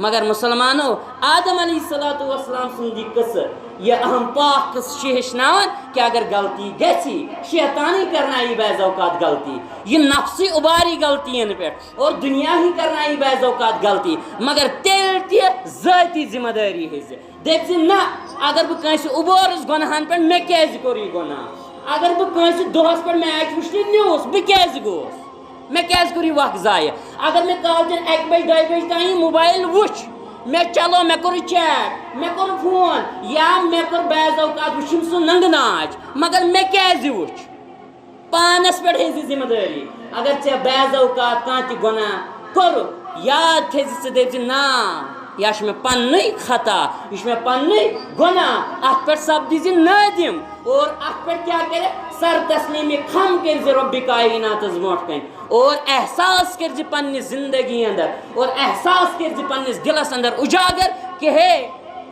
مگر مسلمانوں آدم علیہ الصلوۃ والسلام سند یہ قصہ یہ اہم پاک قصہ ہیچنان کہ اگر غلطی گژھی شیطانی کرنائی بعض اوقات غلطی یہ نفسی اباری غلطین پہ اور دنیا ہی کرنائی بعض اوقات غلطی مگر تیل تہ ذاتی ذمہ داری ہز دپ نہ اگر بہ کنس ابورس گناہن پہ مے کیازِ کوٚر یہ گناہ اگر بہ کنس دہس پہ میچ وچھنہِ نیوٗس بہ کیازِ گوس مے کیازِ کوٚر یہ وقت ضایع اگر مے کالچن 1 بجے 2 بجے تام موبائل وچھ مے چلو مے کوٚر چیٹ مے کوٚر فون یا مے کوٚر بعض اوقات وچھم سُہ ننگہٕ ناچ مگر مے کیازِ وچھ پانس پہ ہیزِ ذمہ داری اگر ژے بعض اوقات کانٛہہ تہِ گۄناہ کوٚرُکھ یاد تھٲیزِ ژٕ دٔپزِ نا یہ چھ مے پننُے خطا یہ چھ مے پننُے گناہ ات پہ سپدِزِ نٲدِم اور ات پہ کیا کرے سر تسلیمی خم کرزِ رب کائنات برونٛٹھ کن اور احساس کرزِ پننہِ زندگی اندر اور احساس کرزِ پننس دلس اندر اجاگر کہ ہے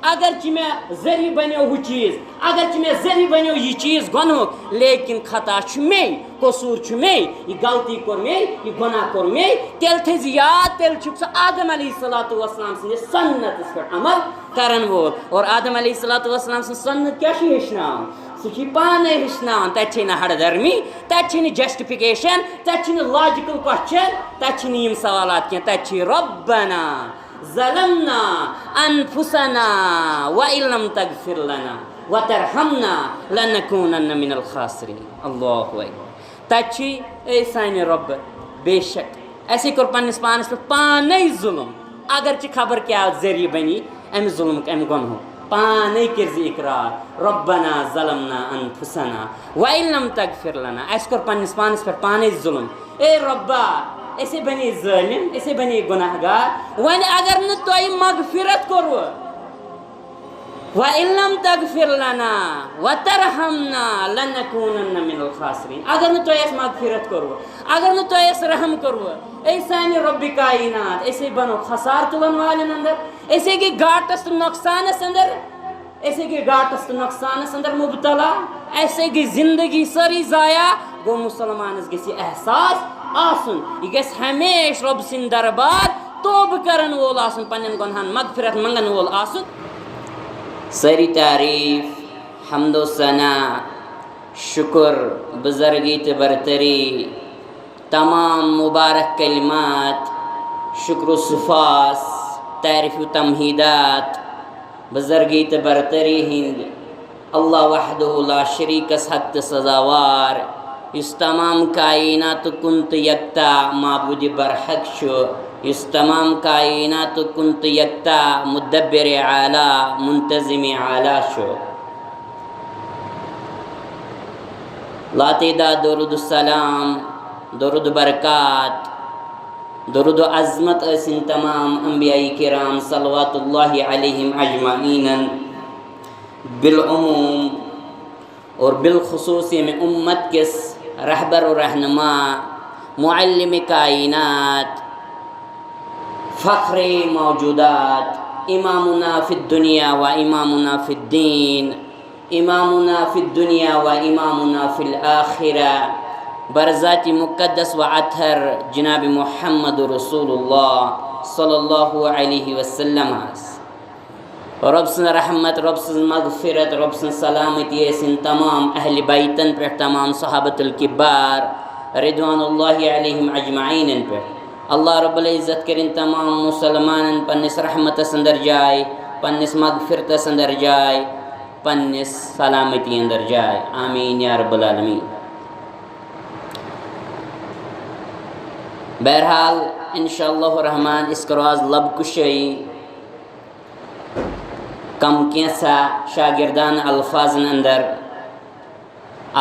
اگرچہ مے ذریعہ بنیو ہُہ چیز اگرچہ مے ذریعہ بنیو یہ چیز گۄنہُک لیکن خطا چھ مے قصور چھ مے یہ غلطی کوٚر مے یہ گناہ کوٚر مے تیٚلہِ تھٲیزِ یاد تیٚلہِ چھُکھ ژٕ آدم علیہ الصلوۃ والسلام سٕنٛدِس سنتس پٮ۪ٹھ عمل کرن وول اور آدم علیہ الصلوۃ والسلام سٕنٛز سنت کیاہ چھِ ہیٚچھناوان سُہ چھِ پانے ہیٚچھناوان تتہِ چھے نہٕ ہڑ دھرمی تتہِ چھے نہٕ جسٹفکیشن تتہِ چھِ نہٕ لاجِکل کوسچن تتہِ چھِ نہٕ یِم سوالات کینٛہہ تتہِ چھِ ربنا ظلمنا انفسنا وان لم تغفر لنا وترحمنا لنكونن من الخاسرین اللہ اکبر تتہِ چھِ اے سانہِ رۄبہٕ بے شک اَسے کوٚر پننس پانس پٮ۪ٹھ پانے ظلم اگرچہ خبر کیا ذریعہ بنی امہِ ظلمُک امہِ گۄنہُک پانے کرزِ اقرار ربنا ظلمنا انفسنا وان لم تغفر لنا اَسہِ کوٚر پننس پانس پٮ۪ٹھ پانے ظلم اے رۄبا أسے بنے ظٲلم أسے بنے گناہ گار وۄنۍ اگر نہٕ تۄہہِ مغفرت کوٚروٕ وَإِن لَمْ تَغْفِرْ لَنَا وَتَرْحَمْنَا لَنَكُونَنَّ مِنَ الْخَاسِرِينَ اگر نہٕ تۄہہِ اَسہِ مغفرت کوٚروٕ اگر نہٕ تۄہہِ اَسہِ رحم کوٚروٕ اے سانہِ رۄبہِ کائنات أسے بنو خسارٕ تُلن والٮ۪ن اندر أسے گٔے گاٹس تہٕ نۄقصانس اندر أسے گٔے گاٹس تہٕ نۄقصانس اندر مبتلا أسے گٔے زندگی سٲرٕے ضایع گوٚو مُسلمانس گژھِ یہِ احساس آسُن یہِ گژھِ ہمیشہ رۄبہٕ سٕنٛدِ دربار توبہٕ کرن وول آسُن پننٮ۪ن گۄنہن مغفرت منگن وول آسُن ساری تعریف حمد و ثنا شکر بزرگی تو برتری تمام مبارک کلمات شکر و صفاس تعریف و تمہیدات بزرگی تو برتری ہند اللہ وحدہ لا شریک حق تو سزاوار اس تمام کائنات کنت یکتا معبود برحق شو اس تمام کائنات کنت یکتا مدبر اعلی منتظم اعلی شو لا تعداد درود السلام درود برکات درود و عظمت اسن تمام انبیاء کرام صلوات اللہ علیہم اجمعین بالعموم اور بالخصوص میں امت کس رہبر و رہنما معلم کائنات فخر موجودات امامنا فی الدنیا و امامنا فی الدین امامنا فی الدنیا و امامنا فی الآخرہ برذات مقدس و اطہر جناب محمد رسول اللہ صلی اللہ علیہ وسلم رب سن رحمت رب سن مغفرت رب سن سلامتی اسن تمام اہل بیتن پہ تمام صحابت الکبار رضوان اللہ علیہم اجمعین پہ اللہ رب العزت کرن تمام مسلمان پنس رحمت اندر جائے پنس مغفرت اندر جائے پنس سلامتی اندر جائے آمین یا رب العالمین بہرحال انشاءاللہ الرحمن اس کرو آز لب کشی کم کینسا شاگردان الفاظن اندر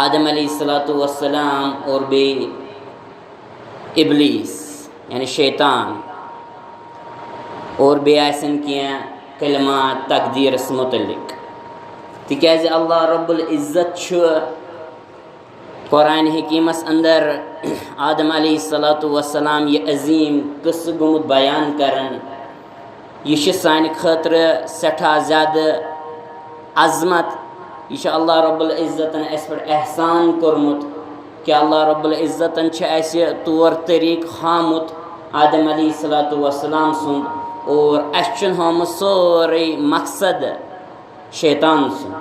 آدم علیہ الصلوۃ والسلام اور بے ابلیس یعنی شیطان اور بے آسن کیا کلمات تقدیرس متعلق تکیاز اللہ رب العزت چھو قرآن حکیمس اندر آدم علیہ الصلوۃ والسلام یہ عظیم قصہ گمت بیان کرن یہ سانہ خاطر سٹھا زیادہ عظمت یہ اللہ رب العزتن اس پر احسان کورمت کہ اللہ رب العزتن اس طور طریق ہامت آدم علیہ الصلوۃ والسلام سُنٛد اور اَسہِ چھُنہٕ ہومُت سورُے مقصد شیطان سُنٛد.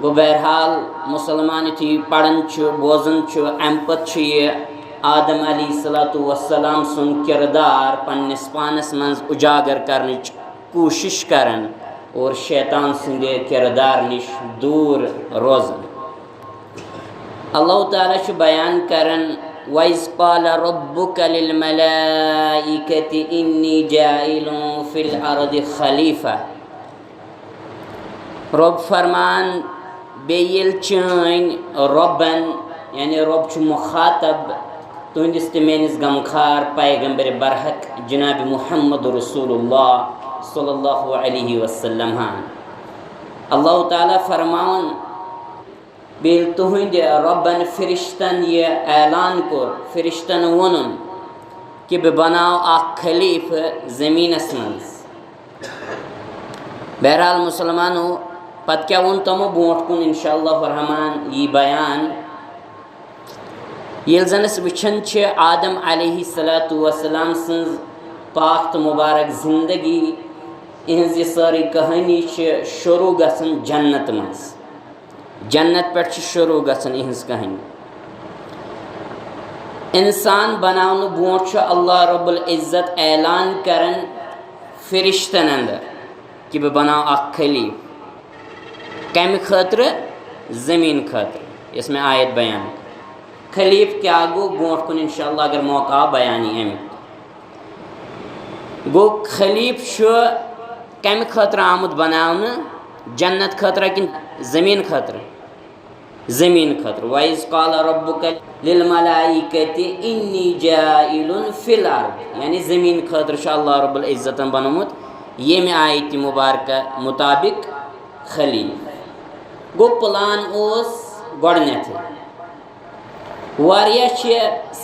گوٚو بہرحال مُسلمان یُتھُے پَران چھُ بوزان چھُ اَمہِ پَتہٕ چھُ یہِ آدم علیہ الصلوۃ والسلام سُنٛد کِردار پنٛنِس پانَس منٛز اُجاگر کَرنٕچ کوٗشِش کَران اور شیطان سٕنٛدِ کِردار نِش دوٗر روزان. اللہ تعالیٰ چھُ بیان کران وَإِذْ قَالَ رَبُّكَ لِلْمَلَائِكَةِ إِنِّي جَاعِلٌ فِي الْأَرْضِ خَلِيفَةً. رۄب فرمان بیٚیہِ ییٚلہِ چٲنۍ رۄبن یعنی رۄب چھُ مُخاطب تُہنٛدِس تہٕ میٲنِس غمخار پیغمبر برحق جناب محمد رسول اللہ صلی اللہ علیہ وسلم ہن. اللہ تعالیٰ فرماوان بیٚیہِ تُہنٛدِ رۄبن فرشتن یہِ اعلان کوٚر فرشتن ووٚنُن کہِ بہٕ بناو اکھ خلیفہٕ زٔمیٖنس منٛز. بہرحال مُسلمانو پتہٕ کیٛاہ ووٚن تِمو برونٛٹھ کُن انشاء اللہ الرحمان یی بیان. ییٚلہِ زن أسۍ وٕچھان چھِ آدم علیہ الصلوۃ والسلام سٕنٛز پاک تہٕ مُبارک زندگی یِہٕنٛز یہِ سٲرٕے کہانی چھِ شروٗع گژھان جنت منٛز. جنت پٮ۪ٹھ چھِ شروٗع گژھان یِہٕنٛز کہانی. اِنسان بناونہٕ برونٛٹھ چھُ اللہ رب العزت اعلان کران فرشتن اندر کہ بہٕ بناو اکھ خلیٖفہٕ. کمہِ خٲطرٕ؟ زٔمیٖن خٲطرٕ یۄس مےٚ آیت بیان. خلیٖفہٕ کیٛاہ گوٚو برونٛٹھ کُن انشاء اللہ اگر موقع آو بیان یی امیُک. گوٚو خلیٖفہٕ چھُ کمہِ خٲطرٕ آمُت بناونہٕ؟ جنت خٲطرٕ کِنہٕ زٔمیٖن خٲطرٕ؟ زٔمیٖن خٲطرٕ. وَإِذْ قَالَ رَبُّكَ لِلْمَلَائِكَةِ إِنِّي جَاعِلٌ فِي الْأَرْضِ یعنی زٔمیٖن خٲطرٕ چھُ اللہ رب العزتن بنومُت ییٚمہِ آیتہِ مُبارکہ مُطابق خلیٖفہٕ. گوٚو پٕلان اوس گۄڈنٮ۪تھٕے. واریاہ چھِ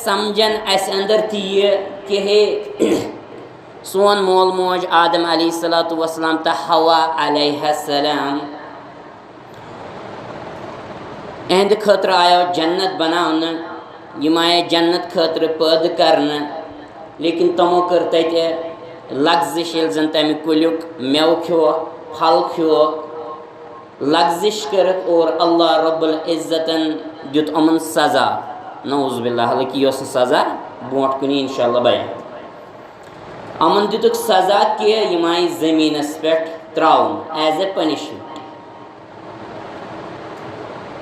سمجھان اَسہِ اندر تہِ یہِ کہِ ہے سون مول موج آدم علیہ الصلوۃ والسلام تہٕ حوا علیہ السلام اہندِ خٲطرٕ آیو جنت بناونہٕ. یِم آیے جنت خٲطرٕ پٲدٕ کرنہٕ لیکن تِمو کٔر تَتہِ لغزش ییٚلہِ زن تَمہِ کُلیُک مٮ۪وٕ کھیوٚوکھ پھل کھیوٚوکھ لغزش کٔرٕکھ اور اللہ رب العزتن دیُت یِمن سزا. نعوذ باللہ حالانکہِ یہِ اوس نہٕ سزا برونٛٹھ کُن انشاء اللہ بیان. یِمن دِتُکھ سزا کہِ یِم آیہِ زٔمیٖنس پٮ۪ٹھ ترٛاونہٕ ایز اے پنشمنٹ.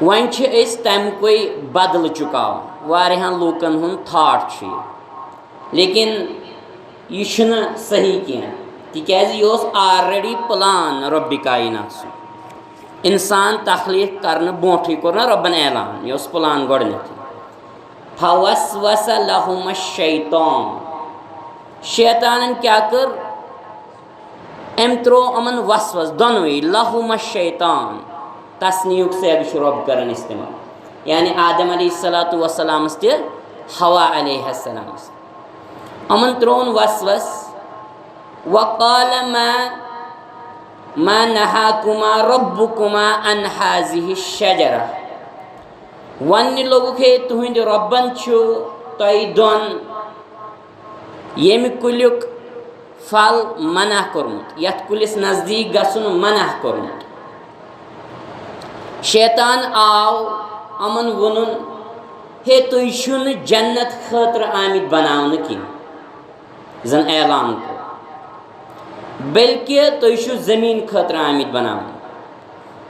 وۄنۍ چھِ أسۍ تَمکُے بدلہٕ چُکاوان. واریاہن لوٗکن ہُنٛد تھاٹ چھُ یہِ لیکن یہِ چھُنہٕ صحیح کینٛہہ تِکیٛازِ یہِ اوس آلریڈی پٕلان رۄبِ کاینات سُنٛد. اِنسان تخلیٖق کرنہٕ برونٛٹھٕے کوٚر نہ رۄبن اعلان یہِ اوس پٕلان گۄڈنٮ۪تھٕے. فوسوس لہم الشیطان شیطانن کیٛاہ کٔر أمۍ ترٛوو یِمن وسوس دۄنوٕے. لہم الشیطان تصنیٖیُک سیغ چھُ رۄب کران استعمال یعنی آدم علیہ الصلوۃ والسلامس تہِ حوا علیہ السلامس. یِمن ترٛووُن وسوس. وقال ما نہاکُما ربُکُما عن ہذِہ الشجرہ وننہِ لوگُکھ ہے تُہنٛدِ رۄبن چھُ تۄہہِ دۄن ییٚمہِ کُلیُک پھل منع کوٚرمُت یتھ کُلِس نزدیٖک گژھُن منع کوٚرمُت. شیطان آو یِمن ووٚنُن ہے تُہۍ چھِو نہٕ جنت خٲطرٕ آمٕتۍ بناونہٕ کینٛہہ زن اعلان کوٚر بلکہِ تُہۍ چھِو زٔمیٖن خٲطرٕ آمٕتۍ بناونہٕ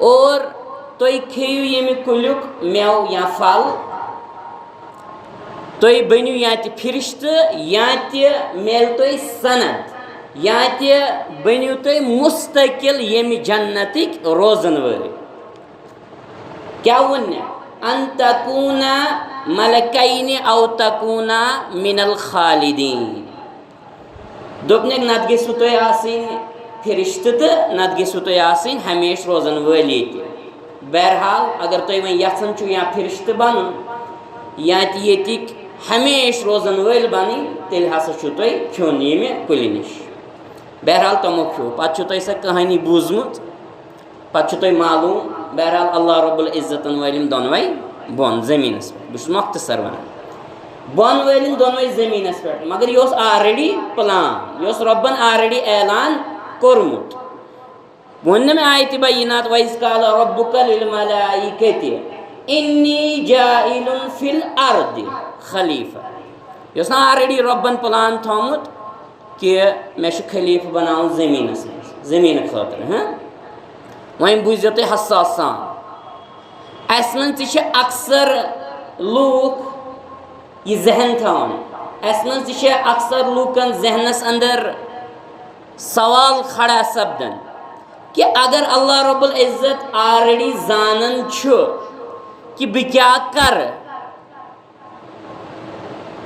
اور تُہۍ کھیٚیِو ییٚمہِ کُلیُک مٮ۪وٕ یا پھل. تُہۍ بٔنِو یا تہِ فرشتہٕ یا تہِ میلہِ تۄہہِ سند یا تہِ بٔنِو تُہۍ مُستقل ییٚمہِ جنتٕکۍ روزن وٲلۍ. کیٛاہ ووٚننہِ ان تکوٗنا ملکینہِ او تکوٗنا من الخالدیٖن. دوٚپنکھ نتہٕ گٔژھِو تُہۍ آسٕنۍ فرشتہٕ تہٕ نتہٕ گٔژھِو تُہۍ آسٕنۍ ہمیشہِ روزن وٲلۍ ییٚتہِ. بہرحال اگر تُہۍ وۄنۍ یژھان چھِو یا فرشتہٕ بنُن یا تہِ ییٚتِکۍ ہمیشہِ روزن وٲلۍ بنٕنۍ تیٚلہِ ہسا چھُو تۄہہِ کھیوٚن ییٚمہِ کُلہِ نِش. بہرحال تِمو کھیوٚو. پتہٕ چھُو تۄہہِ سۄ کہانی بوٗزمُت پتہٕ چھُ تۄہہِ معلوٗم. بہرحال اللہ رب العزتن وٲلۍ یِم دۄنوَے بۄن زٔمیٖنس پٮ۪ٹھ. بہٕ چھُس مۄختصر ونان. بون ولن دونوے زمینس پہ مگر یہ آلریڈی پلان یہ ربن آلریڈی اعلان کورمت ون میں آیت بینات وَإِذْ قَالَ رَبُّكَ لِلْمَلَائِكَةِ إِنِّي جَاعِلٌ فِي الْأَرْضِ خلیفہ یہ آلریڈی ربن پلان تھومت کہ میں خلیفہ بناؤں زمینس زمین خاطر ہاں وۄنۍ بوٗزِو تُہۍ حساس سان اَسہِ منٛز تہِ چھِ اکثر لوٗکھ یہ ذہن تھاوان اَسہِ منٛز تہِ چھِ اکثر لوٗکن ذہنس اندر سوال کھڑا سپدان کہ اگر اللہ رب العزت آلریڈی زانن چھُ کہ بہٕ کیٛاہ کرٕ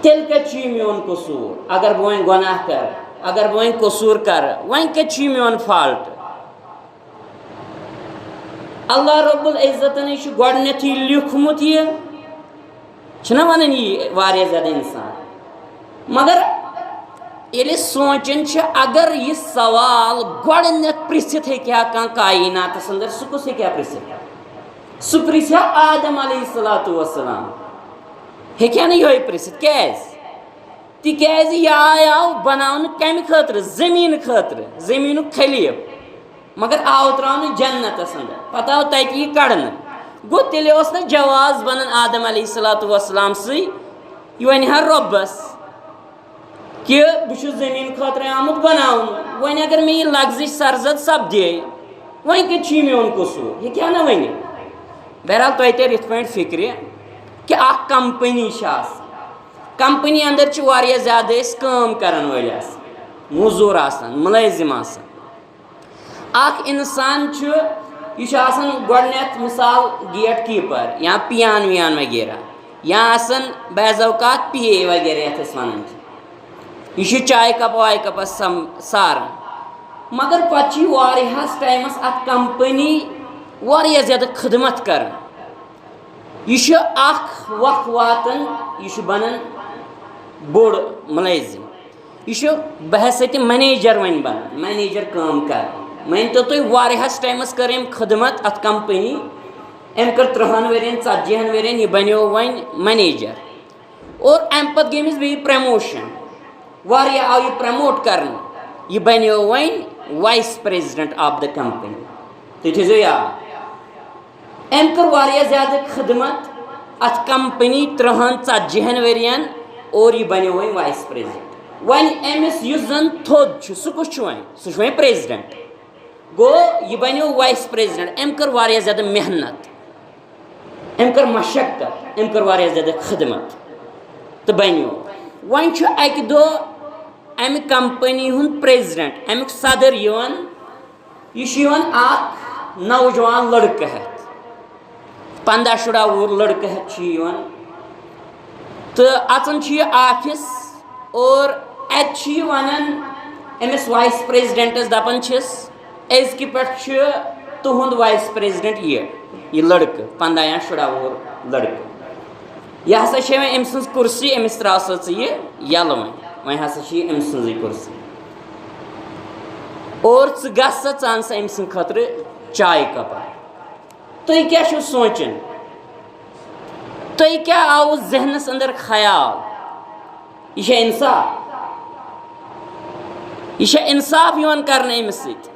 تیٚلہِ کتہِ چھُ یہِ میون قصوٗر اگر بہٕ وۄنۍ گۄناہ کرٕ اگر بہٕ وۄنۍ قصوٗر کرٕ وۄنۍ کتہِ چھُ یہِ میون فالٹ اللہ رب العزتن چھُ گۄڈنیتھٕے لیوٗکھمُت یہِ چھُنہ ونان یہِ واریاہ زیادٕ اِنسان مگر ییٚلہِ سونٛچان چھِ اگر یہِ سوال گۄڈنیتھ پرٛژھِتھ ہیٚکہِ ہا کانٛہہ کایناتس اندر سُہ کُس ہیٚکہِ ہا پرٛژھِتھ سُہ پرٛژھِ ہا آدم علیہ الصلوۃ والسلام ہیٚکہِ ہا نہٕ یِہوے پرٛژھِتھ کیٛازِ تِکیٛازِ یہِ آیاو بناونہٕ کمہِ خٲطرٕ زٔمیٖنہٕ خٲطرٕ زٔمیٖنُک خلیٖف مگر آو ترٛاونہٕ جنتس اندر پتہٕ آو تتہِ یہِ کڑنہٕ گوٚو تیٚلہِ اوس نہٕ جواز بنان آدم علیہ الصلوۃ والسلام سٕے یہِ ونہِ ہا رۄبس کہ بہٕ چھُس زٔمیٖن خٲطرٕ آمُت بناونہٕ وۄنۍ اگر مےٚ یہِ لفظٕچ سرزد سپدے وۄنۍ کتہِ چھُ یہِ میون قصوٗر ہیٚکہِ ہا نہ ؤنِتھ بہرحال تۄہہِ ترِ یِتھ پٲٹھۍ فکرِ کہ اکھ کمپنی چھِ آسان کمپنی اندر چھِ واریاہ زیادٕ أسۍ کٲم کرن وٲلۍ آسان موٚزوٗر آسان مُلٲزِم آسان اکھ انسان چھُ یہِ چھُ آسان گۄڈنیتھ مثال گیٹ کیٖپر یا پیان ویان وغیرہ یا آسان بعض اوقات پی اے وغیرہ یتھ أسۍ ونان چھِ یہ چھُ چائے کپ وائے کپس ساران مگر پتہٕ چھِ یہِ واریاہس ٹایمس اتھ کمپنی واریاہ زیادٕ خدمت کران یہ چھُ اکھ وقت واتان یہ چھُ بنان بوٚڑ مُلٲزِم یہ چھُ بحثیتِ منیجر وۄنۍ بنان منیجر کٲم کران مٲنتو تُہۍ واریاہس ٹایمس کٔر أمۍ خدمت اتھ کمپنی أمۍ کٔر 30 ؤرین 40 ؤرین یہِ بنیو وۄنۍ منیجر اور امہِ پتہٕ گٔے أمِس بیٚیہِ پرموشن واریاہ آو یہِ پرموٹ کرنہٕ یہِ بنیو وۄنۍ voice president of the company تُہۍ تھٲیزیو یاد أمۍ کٔر واریاہ زیادٕ خدمت اتھ کمپنی 30-40 ؤرین اور یہِ بنیو وۄنۍ وایس پریزڈنٹ وۄنۍ أمِس یُس زن تھوٚد چھُ سُہ کُس چھُ وۄنۍ سُہ چھُ وۄنۍ پریزڈنٹ گوٚو یہِ بنیو وایس پریزڈنٹ أمۍ کٔر واریاہ زیادٕ محنت أمۍ کٔر مشقت أمۍ کٔر واریاہ زیادٕ خدمت تہٕ بنیو وۄنۍ چھُ اکہِ دۄہ امہِ کمپنی ہُنٛد پریزڈنٹ امیُک صدر یِوان یہِ چھُ یِوان اکھ نوجوان لڑکہٕ ہٮ۪تھ 15-16 وُہُر لڑکہٕ ہٮ۪تھ چھُ یہِ یِوان تہٕ اژان چھُ یہِ آفِس اور اتہِ چھُ یہِ ونان أمِس وایس پریزڈنٹس دپان چھِس أزکہِ پٮ۪ٹھ چھُ تُہُنٛد وایس پریزڈنٹ یہِ لڑکہٕ 15 یا 16 وُہُر لڑکہٕ یہِ ہسا چھِ وۄنۍ أمۍ سٕنٛز کُرسی أمِس ترٛاو سا ژٕ یہِ یَلہٕ وۄنۍ ہسا چھِ یہِ أمۍ سٕنٛزٕے کُرسی اور ژٕ گژھ سا ژٕ اَن سا أمۍ سٕنٛدِ خٲطرٕ چاے کپا تُہۍ کیٛاہ چھِو سونٛچان تۄہہِ کیٛاہ آوٕ ذہنس اندر خیال یہِ چھا اِنصاف یہِ چھا اِنصاف یِوان کرنہٕ أمِس سۭتۍ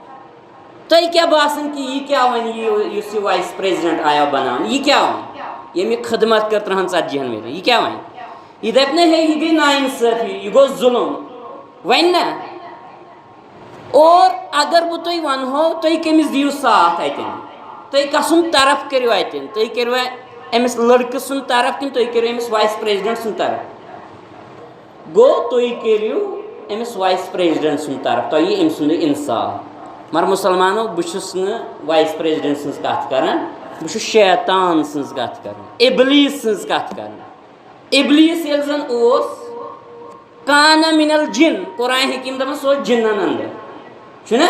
تۄہہِ کیٛاہ باسان کہِ یہِ کیٛاہ وَنہِ یُس یہِ وایس پریزڈنٹ آیو بناونہٕ یہِ کیٛاہ وَنہِ ییٚمہِ یہِ خدمت کٔر 30-40 ؤرۍ یہِ کیٛاہ وَنہِ یہِ دپہِ نہ ہے یہِ گٔے نااِنصٲفی یہِ گوٚو ظُلُم وَنہِ نہ اور اگر بہٕ تۄہہِ ونہو تُہۍ کٔمِس دِیِو ساتھ اتٮ۪ن تُہۍ کسُنٛد طرف کٔرِو اتٮ۪ن تُہۍ کٔرِوا أمِس لڑکہٕ سُنٛد طرف کِنہٕ تُہۍ کٔرِو أمِس وایس پریزڈنٹ سُنٛد طرف گوٚو تُہۍ کٔرِو أمِس وایس پریزڈنٹ سُنٛد طرف تۄہہِ یی أمۍ سُنٛدُے اِنصاف مگر مُسلمانو بہٕ چھُس نہٕ وایس پریزڈنٹ سٕنٛز کتھ کران بہٕ چھُس شیطان سٕنٛز کتھ کران اِبلیٖس سٕنٛز کتھ کران اِبلیٖس ییٚلہِ زن اوس کانا من الجن قرآن حکیٖم دپان سُہ اوس جِنن انٛدر چھُنہ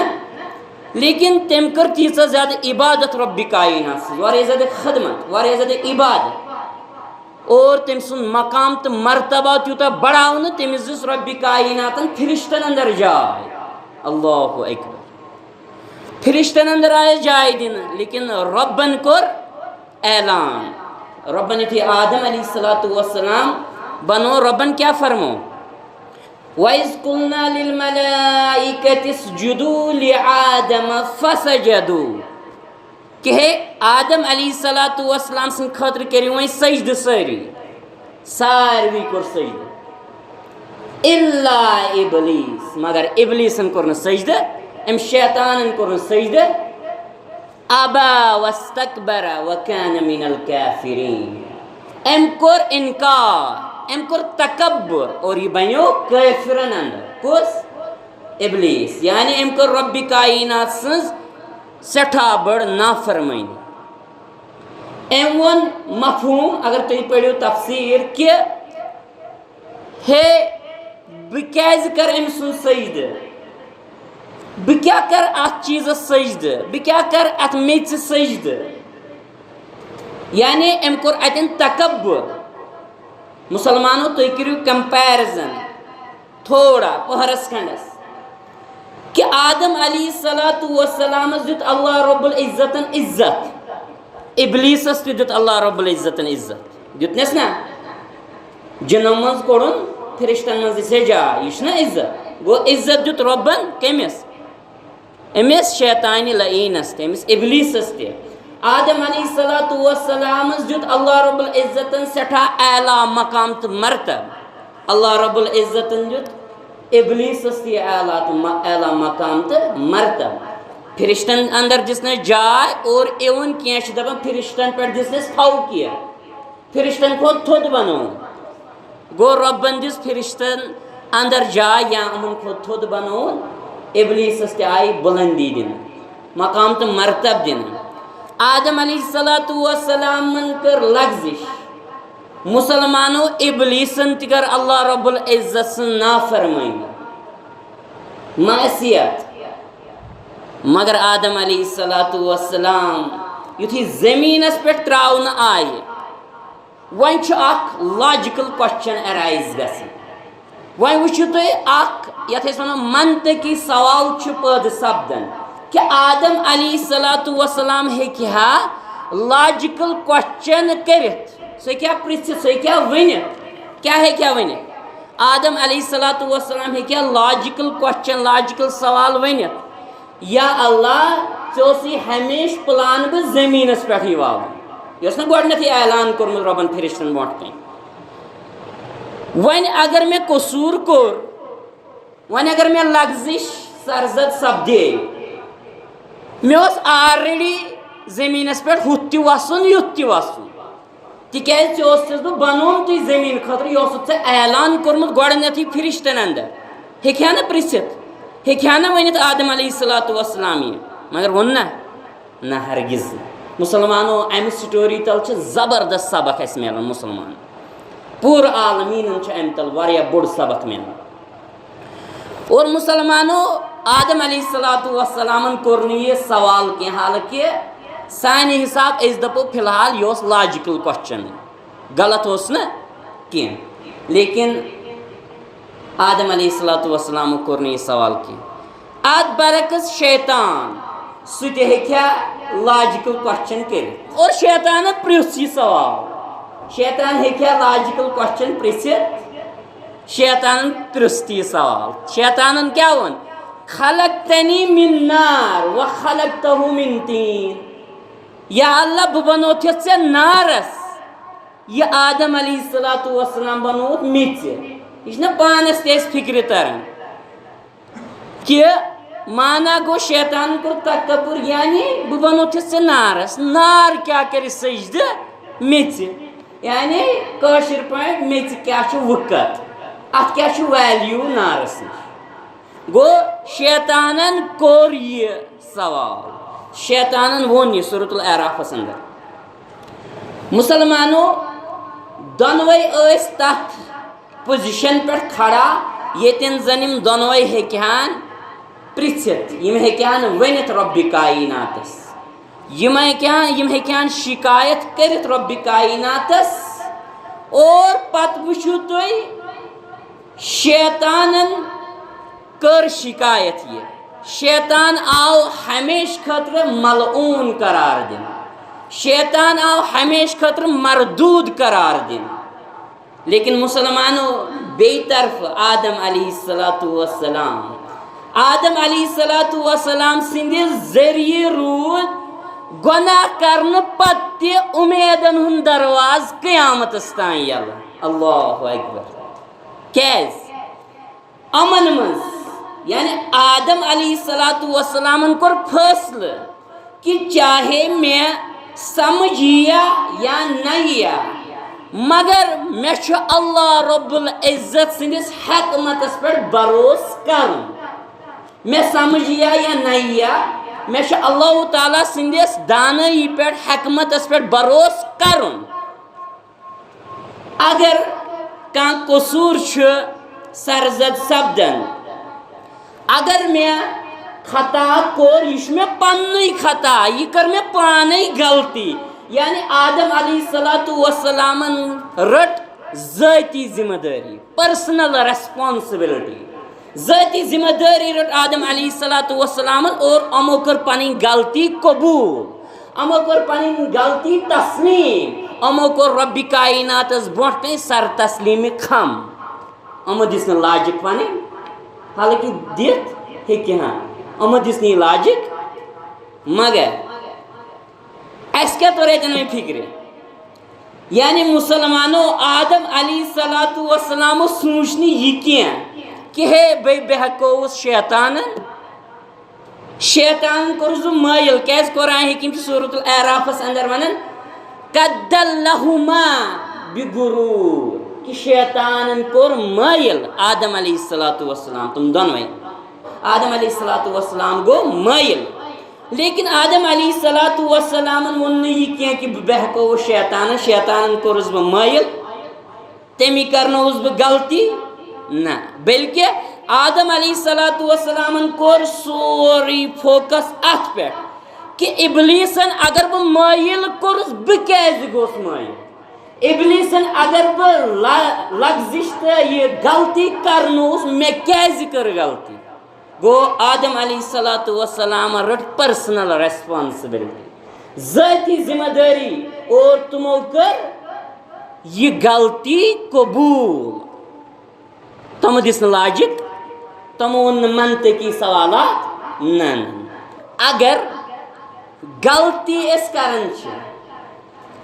لیکن تٔمۍ کٔر تیٖژاہ زیادٕ عبادت رۄبِ کاینات سٕنٛز واریاہ زیادٕ خدمت واریاہ زیادٕ عبادت اور تٔمۍ سُنٛد مقام تہٕ مرتبہ تیوٗتاہ بڑاونہٕ تٔمِس دِژ رۄبِ کایناتن فرشتن اندر جاے اللہ اکبر فرشتن اندر آیس جاے دِنہٕ لیکن رۄبن کوٚر اعلان رۄبن یُتھُے آدم علیہ الصلوۃ والسلام بنو ربن کیا فرمو وَإِذْ قُلْنَا لِلْمَلَائِكَةِ اسْجُدُوا لِآدَمَ فَسَجَدُوا کہ ہے آدم علیہ الصلوۃ والسلام سن خاطر کریو وۄنۍ سجدٕ ساروی کوٚر سجدٕ اِلا اِبلیٖس مگر اِبلیٖسن کوٚر نہٕ سجدٕ أمۍ شیطانن کوٚر نہٕ سجدٕ ابا واستکبر وکان من الکافرین أمۍ کوٚر انکار أمۍ کوٚر تکبر اور یہ بنیو کٲفرن اندر کُس ابلیٖس یعنی أمۍ کوٚر رۄبِ کائنات سٕنٛز سٹھا بڑ نافرمٲنی أمۍ ووٚن مفہوم اگر تُہۍ پٔرِو تفسیٖر کہ ہے بہٕ کیازِ کرٕ أمۍ سُنٛد سجدٕ بہٕ کیٛاہ کرٕ اَتھ چیٖزس سجدٕ بہٕ کیٛاہ کرٕ اَتھ میٚژِ سجدٕ یعنی أمۍ کوٚر اَتٮ۪ن تکبر مسلمانو تُہۍ کٔرِو کمپیرزن تھوڑا پٔہرس کھنڈس کہ آدم علیہ الصلوۃ والسلامس دیُت اللہ رب العزتن عزت ابلیٖسس تہِ دیُت اللہ رب العزتن عزت دیُتنس نا جنو منٛز کوٚڑُن فرشتن منٛز دِژے جاے یہِ چھُنہ عزت گوٚو عزت دیُت رۄبن کٔمِس أمِس شیطانہِ لعیٖنس تہِ أمِس ابلیٖسس تہِ آدم علیہ الصلوۃ والسلامس دیُت اللہ رب العزتن سٮ۪ٹھاہ اعلیٰ مقام تہٕ مرتب اللہ رب العزتن دیُت ابلیٖسس تہِ اعلیٰ مقام تہٕ مرتب فرشتن اندر دِژنس جاے اور اِوٕن کینٛہہ چھِ دپان فرشتن پٮ۪ٹھ دِژنس فوقیت فرشتن کھوٚت تھوٚد بنووُن گوٚو رۄبن دِژ فرشتن اندر جاے یا یِمن کھوٚت تھوٚد بنووُن ابلیٖسس تہِ آیہِ بُلندی دِنہٕ مقام تہٕ مرتب دِنہٕ آدم علیہ الصلوۃ والسلامن کٔر لغزش مسلمانو ابلیٖسن تہِ کٔر اللہ رب العزت سٕنٛز نافرمٲنی معصیت مگر آدم علیہ الصلوۃ والسلام یُتھُے زٔمیٖنس پٮ۪ٹھ ترٛاونہٕ آیہِ وۄنۍ چھُ اکھ لاجِکل کوسچن ایرایز گژھان وۄنۍ وٕچھِو تُہۍ اکھ یتھ أسۍ وَنو منطقی سوال چھُ پٲدٕ سپدان کہ آدم علیہ الصلوۃ والسلام ہیٚکہِ ہا لاجِکل کوسچن کٔرِتھ سُہ ہیٚکہِ ہا پرٛژھِتھ سُہ ہیٚکہِ ہا ؤنِتھ کیٛاہ ہیٚکہِ ہا ؤنِتھ آدم علیہ الصلوۃ والسلام ہیٚکہِ ہا لاجِکل کوسچن لاجِکل سوال ؤنِتھ یا اللہ ژےٚ اوسُے ہمیشہٕ پٕلان بہٕ زٔمیٖنس پٮ۪ٹھٕے والُن یہِ اوس نہ گۄڈٕنیتھٕے اعلان کوٚرمُت رۄبن فرشتن برونٛٹھ کَنۍ وۄنۍ اگر مےٚ قصوٗر کوٚر وۄنۍ اگر مےٚ لغزش سرزد سپدے مےٚ اوس آلریڈی زٔمیٖنس پٮ۪ٹھ ہُتھ تہِ وسُن یُتھ تہِ وسُن تِکیازِ ژےٚ اوسُس بہٕ بنومتُے زٔمیٖن خٲطرٕ یہِ اوسُتھ ژےٚ اعلان کوٚرمُت گۄڈٕنیتھٕے فرشتن اندر ہیٚکہِ ہا نہٕ پرٛژھِتھ ہیٚکہِ ہا نہ ؤنِتھ آدم علیہ الصلوۃ والسلام یہِ مگر ووٚن نہ ہرگز نہٕ مسلمانو امہِ سٹوری تل چھِ زبردست سبق اَسہِ مِلان مُسلمان پوٗرٕ عالمیٖنن چھُ امہِ تل واریاہ بوٚڑ سبق مِلان اور مسلمانو آدم علیہ الصلوۃ والسلامن کوٚر نہٕ یہِ سوال کینٛہہ حالانکہِ سانہِ حساب أسۍ دپو فی الحال یہِ اوس لاجِکل کوسچن غلط اوس نہٕ کینٛہہ لیکن آدم علیہ الصلوۃ والسلامو کوٚر نہٕ یہِ سوال کینٛہہ اتھ برعکس شیطان سُہ تہِ ہیٚکہِ ہا لاجِکل کوسچن کٔرِتھ اور شیطانن پرٛژھ یہِ سوال شیطان ہیٚکہِ ہا لاجِکل کوسچن پرٛژھِتھ شیطانن پرٛژھ تہِ یہِ سوال شیطانن کیٛاہ ووٚن خلقتنی من نار وخلقتہ من طین یا اللہ بہٕ بنوتھُتھ ژےٚ نارس یہِ آدم علیہ الصلوۃ والسلام بنووُتھ میٚژِ یہِ چھُنہ پانس تہِ اَسہِ فِکرِ تران کہ مانا گوٚو شیطانن کوٚر تکبر یعنی بہٕ بنوتھُتھ ژےٚ نارس نار کیٛاہ کرِ سجدٕ میٚژِ یعنی کٲشِر پٲٹھۍ میٚژِ کیٛاہ چھُ وٕکت اتھ کیٛاہ چھُ ویلیوٗ نارس نِش گوٚو شیطانن کوٚر یہِ سوال شیطانن ووٚن یہِ سورۃ الاعرافس اندر مسلمانو دۄنوے ٲسۍ تتھ پُزِشن پٮ۪ٹھ کھڑا ییٚتٮ۪ن زن یِم دۄنوے ہیٚکہِ ہن پرٛژھِتھ یِم ہیٚکہِ ہن ؤنِتھ رۄبِ کائناتس یِم ہیٚکہِ ہن شِکایت کٔرِتھ رۄبِ کائناتس اور پتہٕ وٕچھِو تُہۍ شیطانن کٔر شِکایت یہِ شیطان آو ہمیشہٕ خٲطرٕ ملعوٗن قرار دِنہٕ شیطان آو ہمیشہٕ خٲطرٕ مردوٗد قرار دِنہٕ لیکن مسلمانوں بے طرف آدم علیہ السلام آدم علیہ السلام سندس ذریعہ رود گناہ کرن پتہ امیدن ہند درواز قیامت تان یل اللہ اکبر کیز امن مز یعنی آدم علیہ السلام کور فیصلہ کہ چاہے میں سمجھ یا نہ مگر میں اللہ رب العزت سندس حکمتس پہ بروس کرن میں سمجھ یا نہ میں اللہ تعالیٰ سندس دانائی پہ حکمتس پہ بروس کرن اگر کان قصور سرزد سپدن اگر میں خطا کور یہ میں پنی خطا یہ کر میں پانے غلطی یعنی آدم علیہ السلام رٹ ذاتی ذمہ داری پرسنل ریسپانسبلٹی ذاتی ذمہ داری رٹ آدم علیہ السلام اور امو کر پنی غلطی قبول امو کر پنی غلطی تسلیم امو کور رب کائنات برونٹ کن سر تسلیم خم امو دس لاجک پنی حالانکہ دت ہیکہ ہاں امو دس لاجک مگر اس کیا تو رہتے میں فکر یعنی مسلمانوں آدم علیہ السلام سوچنی یہ کیا کہ ہے بے حقوس شیطان کورس مائل کیس قرآن حکیم سورۃ الاعراف اندر ونن قدلہما بغرور کہ شیطان کور مائل آدم علیہ السلام تم دونویں آدم علیہ السلام گو مائل لیکن آدم علیہ السلام ون یہ کی کہ بہکو شیطان کورس بہ مائل تمی کرنوس بہ غلطی نہ بلکہ آدم علیہ السلام کور سوری فوکس ات پہ کہ ابلیسن اگر بہ مائل کورس بہ کیازِ گوس مائل ابلیسن اگر بہ لغزش تو یہ غلطی کرنوس میں کیازِ کر غلطی گو آدم علیہ السلام رٹ پرسنل ریسپانسبلٹی ذاتی ذمہ داری اور تمو کر یہ غلطی قبول تم دس لاجک تم ون منطقی سوالات نن اگر غلطی اس کرن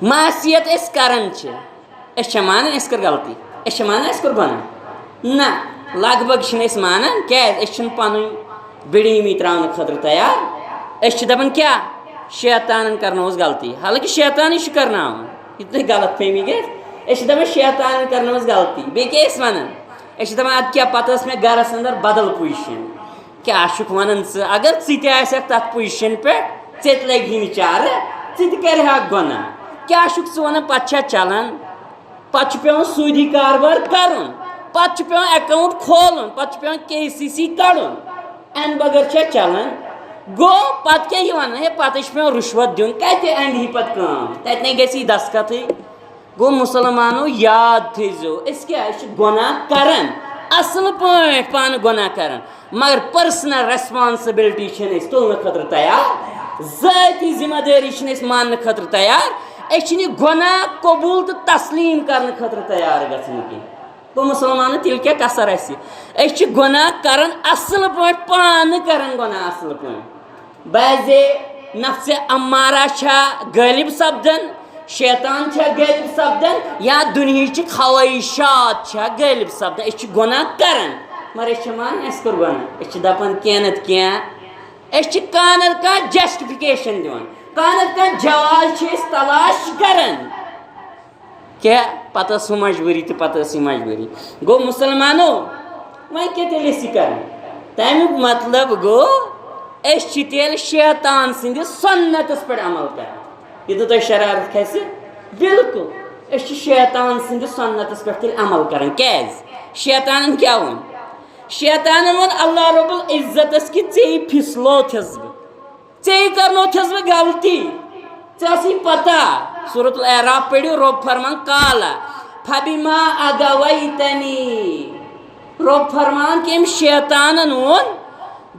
معصیت اس کرن اس مان اس کر غلطی اس مان اس کر گناہ نہ لگ بھگ اس مانان کیاز پن بڑیمی تراؤن خاطر تیار دپان کیا شیطان کرنوس غلطی حالانکہ شیطان کرناوان یہ غلط فہمی گئی دپان شیطان کرنوس غلطی بیٚیہِ کیاہ ٲسۍ ونان دپان اد کیا پتہ ٲس مےٚ گرس اندر بدل پوزیشن کیا چھُکھ ونان ژٕ اگر ژٕ تہِ آسکھ تتھ پوزیشن پٮ۪ٹھ ژےٚ تہِ لگی نہٕ چارٕ ژٕ تہِ کرہاکھ گۄناہ کیا چھُکھ ژٕ ونان پتہٕ چھا چلان پتہٕ چھُ پیوان سوٗدی کاربار کرُن پتہ پیوان اکاؤنٹ کھولن پتہ پیوان KCC کڑن ان بغیر چھا چلان گو پتہ کیا ونان ہے پتہ پیوان رشوت دین کتہ اندِ ہی پتہ کام تتنے گژھی دستخطٕے گو مسلمانو یاد تھیزو اس کیا گناہ کرن اصل پٲٹھۍ پان گناہ کرن مگر پرسنل ریسپانسبلٹی چھن اس تُلنہٕ خٲطرٕ تیار ذاتی ذمہ دٲری چھن اس ماننہٕ خٲطرٕ تیار اس چھنہٕ گناہ قبول تہٕ تسلیم کرنہٕ خٲطرٕ تیار گژھان کینٛہہ تو مسلمان تیل کیا کثر اس گناہ کرن اصل پٲٹھۍ پان کرن گناہ اصل پٲٹھۍ بعضے نفس امارہ چھا غالب سپدن شیطان چھا غالب سپدن یا دنہچ خواہشات چھا غالب سپدن اس گناہ کرن مگر اس مان اس کر گناہ اس دپان کینٛہہ نتہٕ کینٛہہ اس کانت کانٛہہ جسٹفکیشن دِوان کانت کانٛہہ جواز چھِ أسۍ تلاش کران کیا پتہ سو مجبوری تو پتہ سی مجبوری گو مسلمانو وہیں کیا تیل اسی کرن تمیک مطلب گو اس تیل شیطان سندس سنتس پہ عمل کرن یہ تو شرارت کھسہِ بالکل اس شیطان سندس سنتس پہ تیل عمل کرن کیاز شیطان کیا ون شیطان ون اللہ رب العزتس کہ ژے پھسلو تھس بہ ژے کرنو تھس بہ غلطی ژےٚ پتہ سورۃ الاعراف پڑھو رب فرمان کالا فبما اغویتنی رب فرمان کہ ام شیطانن ون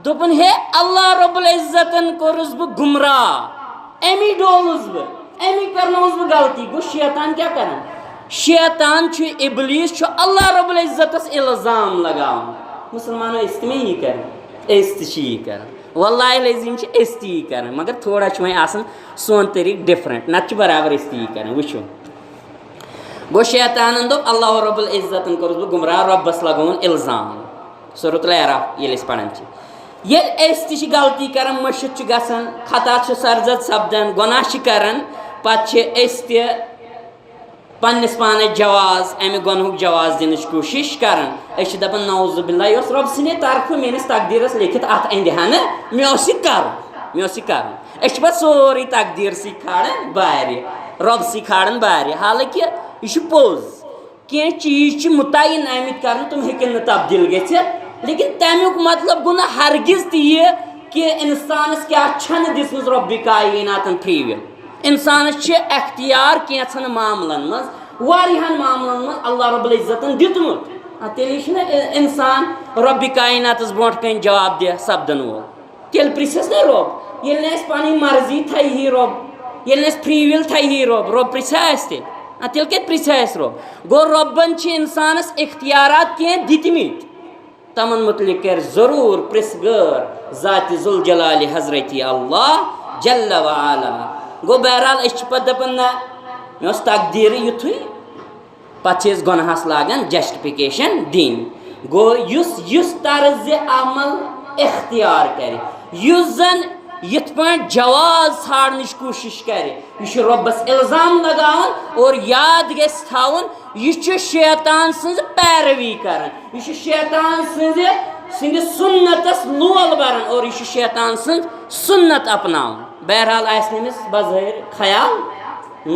دوپن ہے اللہ رب العزتن کورس بہ گمراہ امی ڈولس بہ امی کرنوس بہ غلطی گو شیطان کیا کرن شیطان چھُ ابلیس چھُ اللہ رب العزتس الزام لگاوان مسلمانو أسۍ تہِ مہ یی کران أسۍ تہِ چھِ یی کران واللہ العظیٖم چھِ أسۍ تہِ یی کران مگر تھوڑا چھُ وۄنۍ آسان سون طریٖقہٕ ڈِفرنٛٹ نتہٕ چھِ برابر أسۍ تہِ یی کران وٕچھو گوٚو شیطانن دوٚپ اللہ رب العزتن کوٚرُس بہٕ گُمراہ رۄبس لگووُن الزام سورۃ الاعراف ییٚلہِ أسۍ پران چھِ ییٚلہِ أسۍ تہِ چھِ غلطی کران مٔشِد چھُ گژھان خطا چھُ سرزد سپدان گۄناہ چھِ کران پتہٕ چھِ أسۍ تہِ پننس پانس جواز امہِ گۄنہُک جواز دِنٕچ کوٗشش کران أسۍ چھِ دپان نعوذ باللہ یہِ اوس رۄبہٕ سٕنٛدے طرفہٕ میٲنِس تقدیٖرس لیکھِتھ اتھ اندِ ہا نہٕ مےٚ اوس یہِ کرُن أسۍ چھِ پتہٕ سورُے تقدیٖرسٕے کھالان بارِ رۄبسٕے کھالان بارِ حالانکہِ یہِ چھُ پوٚز کینٛہہ چیٖز چھِ مُتعین آمٕتۍ کرنہٕ تِم ہیٚکن نہٕ تبدیٖل گٔژھِتھ لیکن تمیُک مطلب گوٚو نہٕ ہرگز تہِ یہِ کہِ انسانس کیٛاہ چھنہٕ دِژمٕژ رۄبِ کایناتن فری وِل انسانس چھِ اختیار کینٛژھن معاملن منٛز واریاہن معاملن منٛز اللہ رب العزتن دیُتمُت تیٚلہِ چھُنہٕ انسان رۄبِ کایناتس برونٛٹھ کَنۍ جواب دہ سپدن وول تیٚلہِ پرژھٮ۪س نا رۄب ییٚلہِ نہٕ اَسہِ پنٕنۍ مرضی تھایہِ رۄب ییٚلہِ نہٕ اَسہِ فری وِل تھایہِ رۄب پرژھیا اَسہِ تیٚلہِ تیٚلہِ کتہِ پرژھیا اَسہِ رۄب گوٚو رۄبن چھِ انسانس اختیارات کینٛہہ دِتمٕتۍ تمن متعلق کرِ ضروٗر پرژھ غٲر ذاتِ ذوالجلالِ حضرتِ اللہ جل وعلا گوٚو بہرحال أسۍ چھِ پتہٕ دپان نہ مےٚ اوس تقدیٖرٕے یُتھُے پتہٕ چھِ أسۍ گۄنہس لاگان جسٹِفِکیشن دِنۍ گوٚو یُس طرزِ عمل اختیار کرِ یُس زن یِتھ پٲٹھۍ جواز ژھانڈنٕچ کوٗشش کرِ یہِ چھُ رۄبس الزام لگاوان اور یاد گژھِ تھاوُن یہِ چھُ شیطان سٕنٛز پیروی کران یہِ چھُ شیطان سٕنٛدِس سُنتس لول بران اور یہِ چھُ شیطان سٕنٛز سُنت اپناوان بہرحال آسہِ نہٕ أمِس بظٲہِر خیال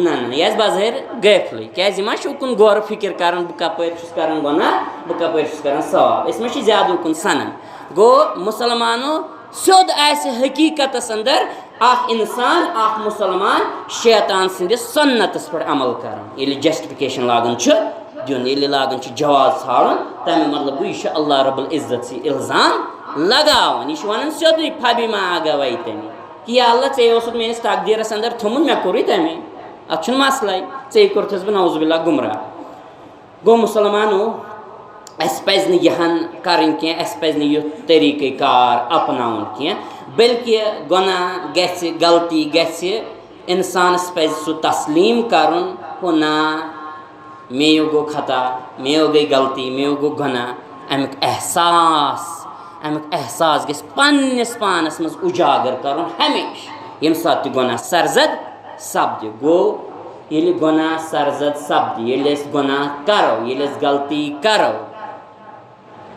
نہ یہِ آسہِ بظٲہِر غٲفلٕے کیٛازِ یہِ ما چھُ اُکُن غورٕ فِکر کران بہٕ کپٲرۍ چھُس کران گۄناہ بہٕ کپٲرۍ چھُس کران ثواب أسۍ ما چھِ زیادٕ اُکُن سنان گوٚو مُسلمانو سیوٚد آسہِ حقیٖقتس انٛدر اکھ انسان اکھ مُسلمان شیطان سٕنٛدِس سُنتس پٮ۪ٹھ عمل کران ییٚلہِ جسٹِفِکیشن لاگان چھُ دیُن ییٚلہِ لاگان چھُ جواز ژھانڈُن تمیُک مطلب گوٚو یہِ چھُ اللہ رب العزت سٕے الزام لگاوان یہِ چھُ ونان سیوٚدُے فبِما اغویتنی کہ یا اللہ ژےٚ اوسُتھ میٲنِس تقدیٖرس انٛدر تھوٚمُت مےٚ کوٚرُے تمے اتھ چھُنہٕ مسلے ژےٚ کوٚرتھس بہٕ نعوذ باللہ گُمراہ گوٚو مُسلمانو اَسہِ پزِ نہٕ یہِ ہن کرٕنۍ کینٛہہ اَسہِ پزِ نہٕ یُتھ طریٖقہٕ کار اپناوُن کینٛہہ بلکہِ گۄناہ گژھِ غلطی گژھِ انسانس پزِ سُہ تسلیٖم کرُن ہُہ نا میو گوٚو خطا میو گٔے غلطی میو گوٚو گۄناہ امیُک احساس گژھِ پننِس پانس منٛز اُجاگر کرُن ہمیشہِ ییٚمہِ ساتہٕ تہِ گۄناہ سرزد سپدِ گوٚو ییٚلہِ گۄناہ سرزد سپدِ ییٚلہِ أسۍ گۄناہ کرو ییٚلہِ أسۍ غلطی کرو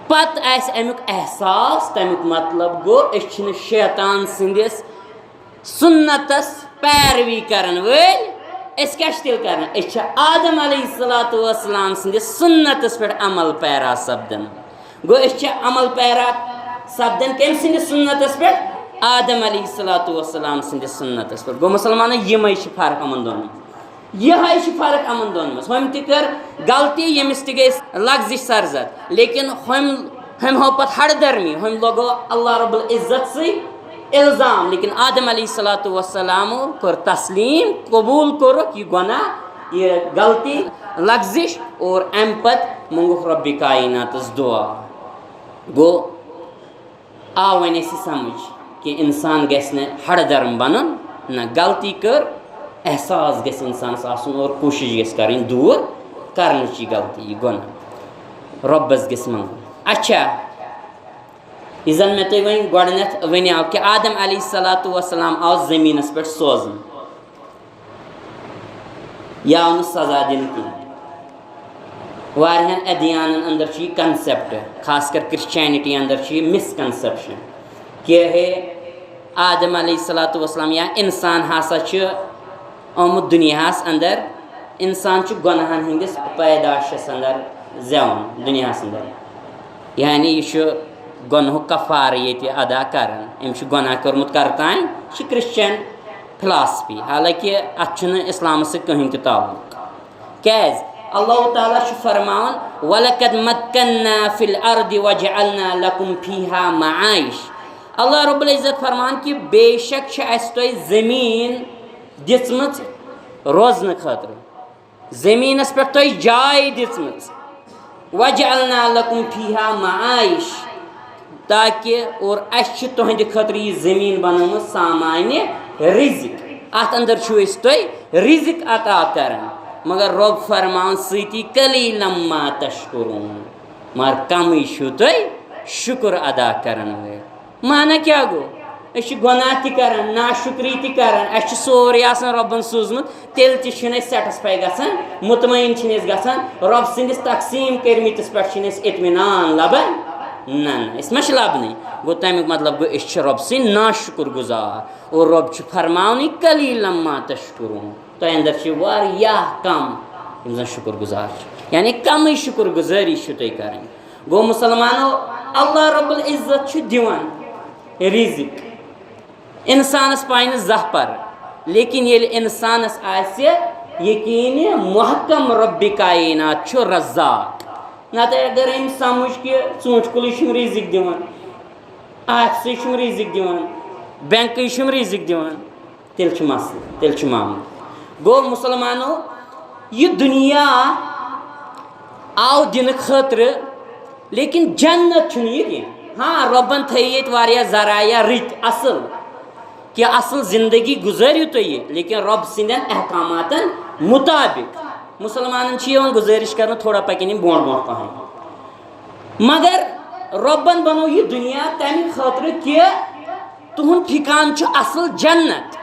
پتہٕ آسہِ امیُک احساس تمیُک مطلب گوٚو أسۍ چھِنہٕ شیطان سٕنٛدِس سُنتس پیروی کرن وٲلۍ أسۍ کیٛاہ چھِ تیٚلہِ کران أسۍ چھِ آدم علیہ الصلوۃ والسلام سٕنٛدِس سُنتس پٮ۪ٹھ عمل پیرا سپدان گوٚو أسۍ چھِ عمل پیرا سپدان کٔمۍ سٕنٛدِس سُنتس پٮ۪ٹھ آدم علیہ الصلوۃ والسلام سٕنٛدِس سُنتس پٮ۪ٹھ گوٚو مُسلمانو یِمے چھِ فرق یِمن دۄن منٛز یِہے چھِ فرق یِمن دۄن منٛز ہُمۍ تہِ کٔر غلطی ییٚمِس تہِ گٔے لفظٕچ سرزد لیکن ہُمۍ ہوو پتہٕ ہڑ درمی ہُمۍ لگوو اللہ رب العزت سٕے الزام لیکن آدم علیہ الصلوۃ والسلامو کوٚر تسلیٖم قبوٗل کوٚرُکھ یہِ گۄناہ یہِ غلطی لفظٕچ اور امہِ پتہٕ موٚنگُکھ رۄبِ کایناتس دُعا گوٚو آو وۄنۍ اَسہِ یہِ سمجھ کہِ انسان گژھِ نہٕ ہڑ درم بنُن نہ غلطی کٔر احساس گژھِ انسانس آسُن اور کوٗشش گژھِ کرٕنۍ دوٗر کرنٕچ یہِ غلطی یہِ گۄناہ رۄبس گژھِ منٛگُن اچھا یہِ زن مےٚ تۄہہِ وۄنۍ گۄڈنٮ۪تھ ونیو کہِ آدم علیہ الصلوۃ والسلام آو زٔمیٖنس پٮ۪ٹھ سوزنہٕ یہِ آو نہٕ سزا دِنہٕ کینٛہہ واریاہن ادیانن انٛدر چھُ یہِ کنسیپٹ خاص کر کرسچینٹی انٛدر چھُ یہِ مسکنسیپشن کہ ہے آدم علیہ الصلوۃ والسلام یا انسان ہسا چھُ آمُت دُنیاہس انٛدر انسان چھُ گۄنہن ہٕنٛدِس پیداشس انٛدر زٮ۪وان دُنیاہس انٛدر یعنی یہِ چھُ گۄنہُک کفارٕ ییٚتہِ ادا کران أمۍ چھُ گۄناہ کوٚرمُت کرتانۍ یہِ چھِ کرسچن فلاسفی حالانکہِ اتھ چھُنہٕ اسلامس سۭتۍ کٕہٕنۍ تہِ تعلق کیٛازِ اللہ تعالیٰ چھُ فرماوان وَلَقَدْ مَكَّنَّا فِي الْأَرْضِ وَجَعَلْنَا لَكُمْ فِيهَا مَعَايِشَ اللہ رب العزت فرمان کہ بے شک چھِ اَسہِ تۄہہِ زٔمیٖن دِژمٕژ روزنہٕ خٲطرٕ زمینس پہ تھی جائے دِژمٕژ وَجَعَلْنَا لَكُمْ فِيهَا مَعَائِشَ تاکہ اور اَسہِ تُہنٛدِ خٲطرٕ یہِ زٔمیٖن بنٲومٕژ سامانہِ رِزق اَتھ اندر چھُ أسۍ تۄہہِ رِزق عطا کران مگر رۄب فرمان سۭتی قلیٖلًا ما تشکرون مگر کمٕے چھُو تُہۍ شُکر ادا کران وٲلۍ مانا کیٛاہ گوٚو أسۍ چھِ گۄناہ تہِ کران ناشُکری تہِ کران اَسہِ چھُ سورُے آسان رۄبن سوٗزمُت تیٚلہِ تہِ چھِنہٕ أسۍ سیٹٕسفاے گژھان مطمعین چھِنہٕ أسۍ گژھان رۄب سٕنٛدِس تقسیٖم کٔرمٕتِس پٮ۪ٹھ چھِنہٕ أسۍ اطمینان لبان نہ أسۍ ما چھِ لبنٕے گوٚو تَمیُک مطلب گوٚو أسۍ چھِ رۄب سٕنٛدۍ ناشُکر گُزار اور رۄب چھُ فرماونٕے قلیٖلًا ما تشکرون تۄہہِ اندر چھِ واریاہ کم یِم زن شُکر گُزار چھِ یعنی کمٕے شُکر گُزٲری چھِ تۄہہِ کرٕنۍ گوٚو مُسلمانو اللہ رب العزت چھُ دِوان رِزق اِنسانس پاے نہٕ زانٛہہ پرٕ لیکن ییٚلہِ اِنسانس آسہِ یقیٖنہِ محکم رۄبِ کاینات چھُ رزاق نتہٕ اگر أمۍ سمجھ کہِ ژوٗنٛٹھۍ کُلٕے چھُم رِزق دِوان آفسٕے چھُم رِزق دِوان بینکٕے چھُم رِزق دِوان تیٚلہِ چھُ مسلہٕ تیٚلہِ چھُ معاملہٕ گوٚو مُسلمانو یہِ دُنیا آو دِنہٕ خٲطرٕ لیکن جنت چھُنہٕ یہِ کینٛہہ ہاں رۄبن تھٲیِو ییٚتہِ واریاہ ذرایع رٕتۍ اصٕل کہ اصل زندگی گُزٲرِو تُہۍ ییٚتہِ لیکن رۄب سٕنٛدٮ۪ن احکاماتن مُطابق مُسلمانن چھِ یِوان گُزٲرِش کرنہٕ تھوڑا پکن یِم برونٛٹھ برونٛٹھ پہن مگر رۄبن بنوو یہِ دُنیا تمہِ خٲطرٕ کہِ تُہُنٛد ٹھِکان چھُ اصل جنت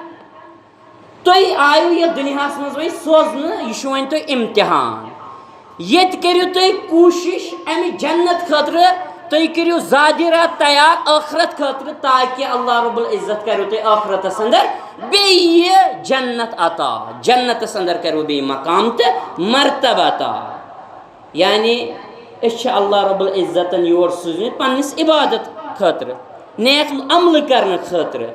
تُہۍ آیِو یتھ دُنیاہس منٛز وۄنۍ سوزنہٕ یہِ چھُ وۄنۍ تۄہہِ امتحان ییٚتہِ کٔرِو تُہۍ کوٗشش امہِ جنت خٲطرٕ تُہۍ کٔرِو زیادٕ رات تیار ٲخرت خٲطرٕ تاکہِ اللہ رب العزت کرو تۄہہِ ٲخرتس اندر بیٚیہِ یہِ جنت عطا جنتس اندر کرو بیٚیہِ مقام تہٕ مرتبہ عطا یعنی أسۍ چھِ اللہ رب العزتن یور سوٗزمٕتۍ پننِس عبادت خٲطرٕ نیک عملہٕ کرنہٕ خٲطرٕ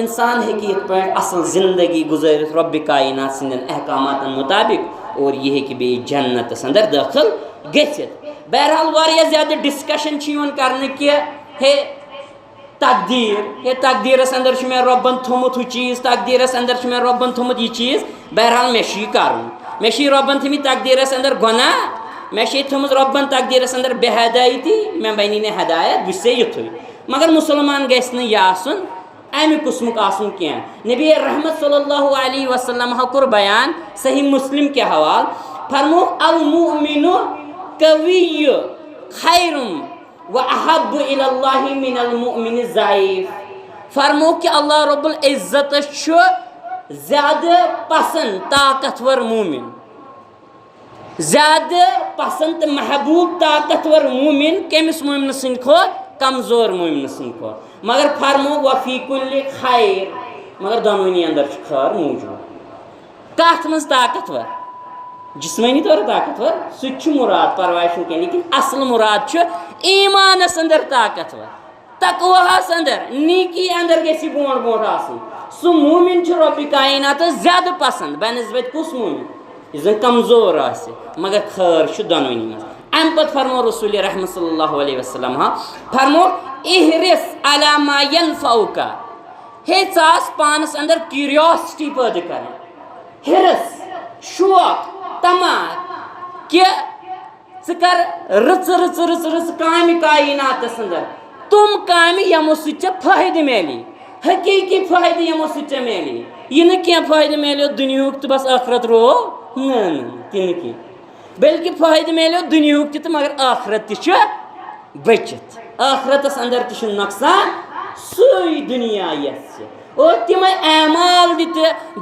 انسان ہیٚکہِ یِتھ پٲٹھۍ اصل زندگی گُزٲرِتھ رۄبِ کاینات سٕنٛدٮ۪ن احکاماتن مُطابق اور یہِ ہیٚکہِ بیٚیہِ جنتس اندر دٲخل گٔژھِتھ بہرحال واریاہ زیادٕ ڈسکشن چھِ یِوان کرنہٕ کہِ ہے تقدیٖرس اندر چھُ مےٚ رۄبن تھوٚمُت ہُہ چیٖز تقدیٖرس اندر چھُ مےٚ رۄبن تھوٚمُت یہِ چیٖز بہرحال مےٚ چھُ یہِ کرُن مےٚ چھِ رۄبن تھٲمٕتۍ تقدیٖرس اندر گۄناہ مےٚ چھِ ییٚتہِ تھٲومٕژ رۄبن تقدیٖرس اندر بے ہدایتی مےٚ بنی نہٕ ہدایت بہٕ چھُسے یِتھُے مگر مُسلمان گژھِ نہٕ یہِ آسُن امہِ قٕسمُک آسُن کینٛہہ نبی رحمت صلی اللہ علیہ وسلم کوٚر بیان صحیح مسلم کہِ حوالہٕ فرمووُکھ المؤمنُ قوی خیر واحب الی اللہ من المؤمن الضعیف فرمووُکھ کہ اللہ رب العزتس چھُ زیادٕ پسند طاقتور مومن زیادٕ پسند تہٕ محبوب طاقتور مومن کٔمِس مومنہٕ سٕنٛدِ کھۄتہٕ کمزور مومنہٕ سٕنٛدِ کھۄتہٕ مگر فرمو وفی کُلہِ خیر مگر دۄنوٕنی اندر چھُ خٲر موٗجوٗد کتھ منٛز طاقتور جسمٲنی طور طاقتور سُہ تہِ چھُ مُراد پرواے چھُنہٕ کینٛہہ لیکن اصل مُراد چھُ ایمانس اندر طاقتور تقواہس اندر نیکی اندر گژھِ یہِ برونٛٹھ برونٛٹھ آسُن سُہ مومن چھُ رۄبِ کایناتس زیادٕ پسند بنسبت کُس مومن یُس زن کمزور آسہِ مگر خٲر چھُ دۄنوٕنی منٛز امہِ پتہٕ فرمو رسول رحمت صلی اللہ علیہ وسلم فرمو احرص علی ما ینفعک ہے ژٕ آس پانس اندر کیوریاسٹی پٲدٕ کرٕنۍ حرص شوق تماک کہ ژٕ کر رٕژٕ کامہِ کایناتس اندر تِم کامہِ یِمو سۭتۍ ژےٚ فٲیدٕ میلی حقیٖقی فٲیدٕ یِمو سۭتۍ ژےٚ میلی یہِ نہٕ کینٛہہ فٲیدٕ میلیو دُنیہُک تہٕ بس ٲخرت روو نہ تہِ نہٕ کینٛہہ بلکہِ فٲیدٕ میلیو دُنیہُک تہِ تہٕ مگر ٲخرت تہِ چھُ بٔچِتھ ٲخرتس اندر تہِ چھُنہٕ نۄقصان سُے دُنیا یَس چھِ اور تِمے اعمال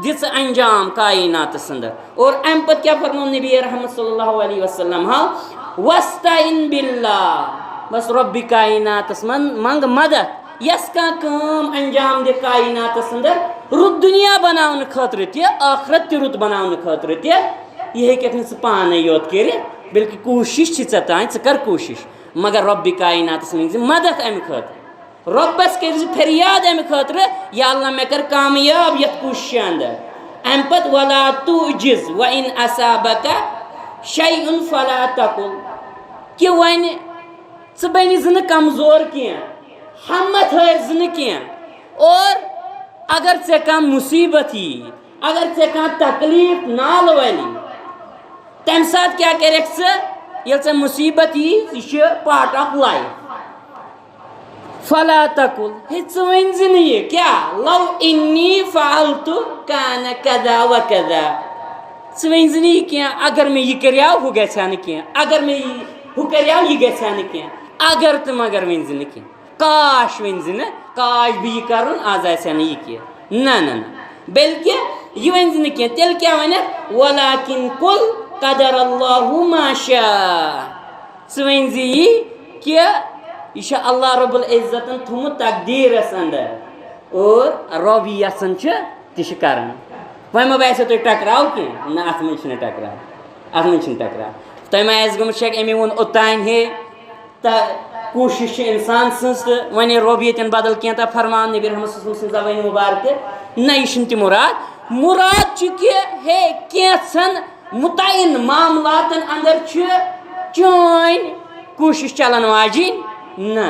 دِژٕ انجام کایناتس اندر اور امہِ پتہٕ کیٛاہ فرمو نبی رحمت صلی اللہ علیہ وسلم وستعن باللہ بس رۄبِ کایناتس منٛگ مدد یۄس کانٛہہ کٲم انجام دِ کایناتس اندر رُت دُنیا بناونہٕ خٲطرٕ تہِ ٲخرت تہِ رُت بناونہٕ خٲطرٕ تہِ یہِ ہیٚککھ نہٕ ژٕ پانے یوت کٔرِتھ بلکہِ کوٗشش چھِ ژےٚ تانۍ ژٕ کر کوٗشش مگر رۄبِ کایناتس منٛگ زِ مدد امہِ خٲطرٕ رۄبس کٔرۍ زِ فریاد امہِ خٲطرٕ یا اللہ مےٚ کر کامیاب یتھ کوٗششہِ اندر امہِ پتہٕ ولا تعجز وان اصابک شیء فلا تقل کہ وۄنۍ ژٕ بنہِ زِ نہٕ کمزور کینٛہہ ہمت ہٲرۍ زِ نہٕ کینٛہہ اور اگر ژےٚ کانٛہہ مُصیبت یی اگر ژےٚ کانٛہہ تکلیٖف نالہٕ ولی تمہ سات کیا کرک ژے مصیبت یہ پارٹ آف لائف. فلا تقل ژٕ ؤنۍ نہٕ یہِ کیٛاہ لو انی فعلت کان کذا و کذا. ژٕ ؤنۍ نہٕ یہِ کینٛہہ اگر مےٚ یہِ کریٛاو ہُہ گژھِ ہا نہٕ کینٛہہ, اگر مےٚ ہُہ کریٛاو یہِ گژھِ ہا نہٕ کینٛہہ, اگر تہٕ مگر ؤنۍ نہٕ کینٛہہ. کاش ؤنۍ نہٕ کاش بہٕ یہِ کَرُن آز آسہِ ہا نہٕ یہِ کینٛہہ. نہ بلکہ یہ ون نہ کینٛہہ. تیٚلہِ کیٛاہ وَنکھ ولاکن قل قدر اللہ ما شاء. ژٕ ؤنۍ یہِ کہ یہ چھُ اللہ رب العزتن تھوٚمُت تقدیٖرس اندر اور رۄب یہِ یژھان چھُ تہِ چھُ کران. وۄنۍ ما باسیو تۄہہِ ٹکراو کینٛہہ؟ نہ اتھ منٛز چھُنہٕ ٹکراو, اتھ منٛز چھُنہٕ ٹکراو. تۄہہِ ما آسہِ گٔمٕژ شک أمۍ ووٚن اوٚتانۍ ہے کوٗشِش چھِ اِنسان سٕنٛز تہٕ وۄنۍ رۄب ییٚتٮ۪ن بدل کینٛہہ تہٕ فرمان نبی رحمت صلی اللہ علیہ وسلم سٕنٛز زبانہِ مُبارکہِ. نہ یہِ چھُنہٕ تہِ مراد چھُ کہِ ہے کینٛژھن مُتعین معاملاتن اندر چھِ چٲنۍ کوٗشِش چلان واجِنۍ. نہ